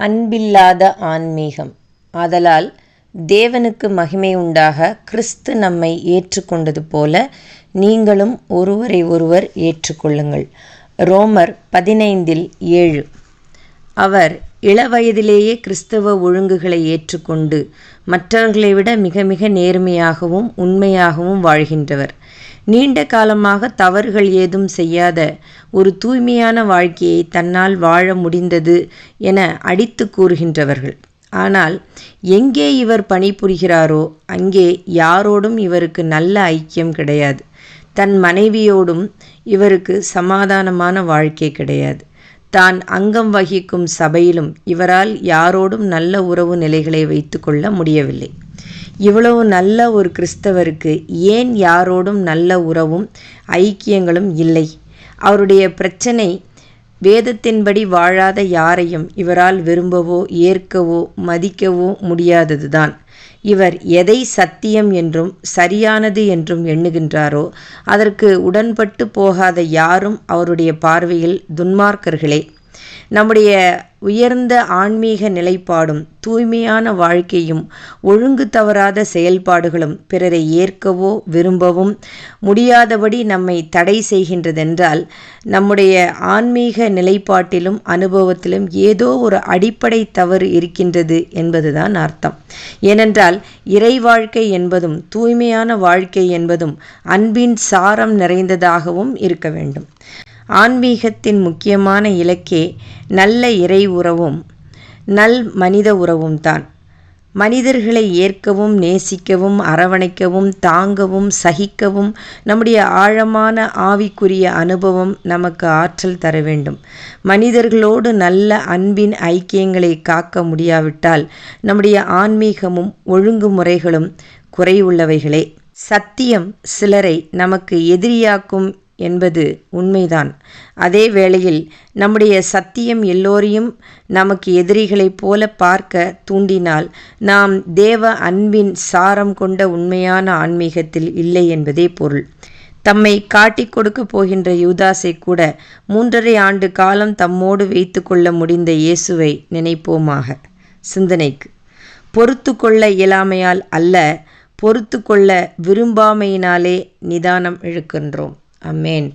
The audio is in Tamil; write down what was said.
அன்பில்லாத ஆன்மீகம். ஆதலால் தேவனுக்கு மகிமை உண்டாக கிறிஸ்து நம்மை ஏற்றுக்கொண்டது போல நீங்களும் ஒருவரை ஒருவர் ஏற்றுக்கொள்ளுங்கள். ரோமர் 15:7. அவர் இளவயதிலேயே கிறிஸ்தவ ஒழுங்குகளை ஏற்றுக்கொண்டு மற்றவர்களை விட மிக மிக நேர்மையாகவும் உண்மையாகவும் வாழ்கின்றவர். நீண்ட காலமாக தவறுகள் ஏதும் செய்யாத ஒரு தூய்மையான வாழ்க்கையை தன்னால் வாழ முடிந்தது என அடித்து கூறுகின்றவர்கள். ஆனால் எங்கே இவர் பணிபுரிகிறாரோ அங்கே யாரோடும் இவருக்கு நல்ல ஐக்கியம் கிடையாது. தன் மனைவியோடும் இவருக்கு சமாதானமான வாழ்க்கை கிடையாது. தான் அங்கம் வகிக்கும் சபையிலும் இவரால் யாரோடும் நல்ல உறவு நிலைகளை வைத்து கொள்ள முடியவில்லை. இவ்வளவு நல்ல ஒரு கிறிஸ்தவருக்கு ஏன் யாரோடும் நல்ல உறவும் ஐக்கியங்களும் இல்லை? அவருடைய பிரச்சனை வேதத்தின்படி வாழாத யாரையும் இவரால் விரும்பவோ ஏற்கவோ மதிக்கவோ முடியாததுதான். இவர் எதை சத்தியம் என்றும் சரியானது என்றும் எண்ணுகின்றாரோ அதற்கு உடன்பட்டு போகாத யாரும் அவருடைய பார்வையில் துன்மார்க்கர்களே. நம்முடைய உயர்ந்த ஆன்மீக நிலைப்பாடும் தூய்மையான வாழ்க்கையும் ஒழுங்கு தவறாத செயல்பாடுகளும் பிறரை ஏற்கவோ விரும்பவும் முடியாதபடி நம்மை தடை செய்கின்றதென்றால் நம்முடைய ஆன்மீக நிலைப்பாட்டிலும் அனுபவத்திலும் ஏதோ ஒரு அடிப்படை தவறு இருக்கின்றது என்பதுதான் அர்த்தம். ஏனென்றால் இறை வாழ்க்கை என்பதும் தூய்மையான வாழ்க்கை என்பதும் அன்பின் சாரம் நிறைந்ததாகவும் இருக்க வேண்டும். ஆன்மீகத்தின் முக்கியமான இலக்கே நல்ல இறை உறவும் நல் மனித உறவும் தான். மனிதர்களை ஏற்கவும் நேசிக்கவும் அரவணைக்கவும் தாங்கவும் சகிக்கவும் நம்முடைய ஆழமான ஆவிக்குரிய அனுபவம் நமக்கு ஆற்றல் தர வேண்டும். மனிதர்களோடு நல்ல அன்பின் ஐக்கியங்களை காக்க முடியாவிட்டால் நம்முடைய ஆன்மீகமும் ஒழுங்குமுறைகளும் குறைவுள்ளவைகளே. சத்தியம் சிலரை நமக்கு எதிரியாக்கும் என்பது உண்மைதான். அதே வேளையில் நம்முடைய சத்தியம் எல்லோரையும் நமக்கு எதிரிகளைப் போல பார்க்க தூண்டினால் நாம் தேவ அன்பின் சாரம் கொண்ட உண்மையான ஆன்மீகத்தில் இல்லை என்பதே பொருள். தம்மை காட்டிக் கொடுக்க போகின்ற யூதாசை கூட 3½ ஆண்டு காலம் தம்மோடு வைத்து கொள்ள முடிந்த இயேசுவை நினைப்போமாக. சிந்தனைக்கு பொறுத்து கொள்ள இயலாமையால் அல்ல, பொறுத்து கொள்ள விரும்பாமையினாலே நிதானம் இழுக்கின்றோம். அமேன்.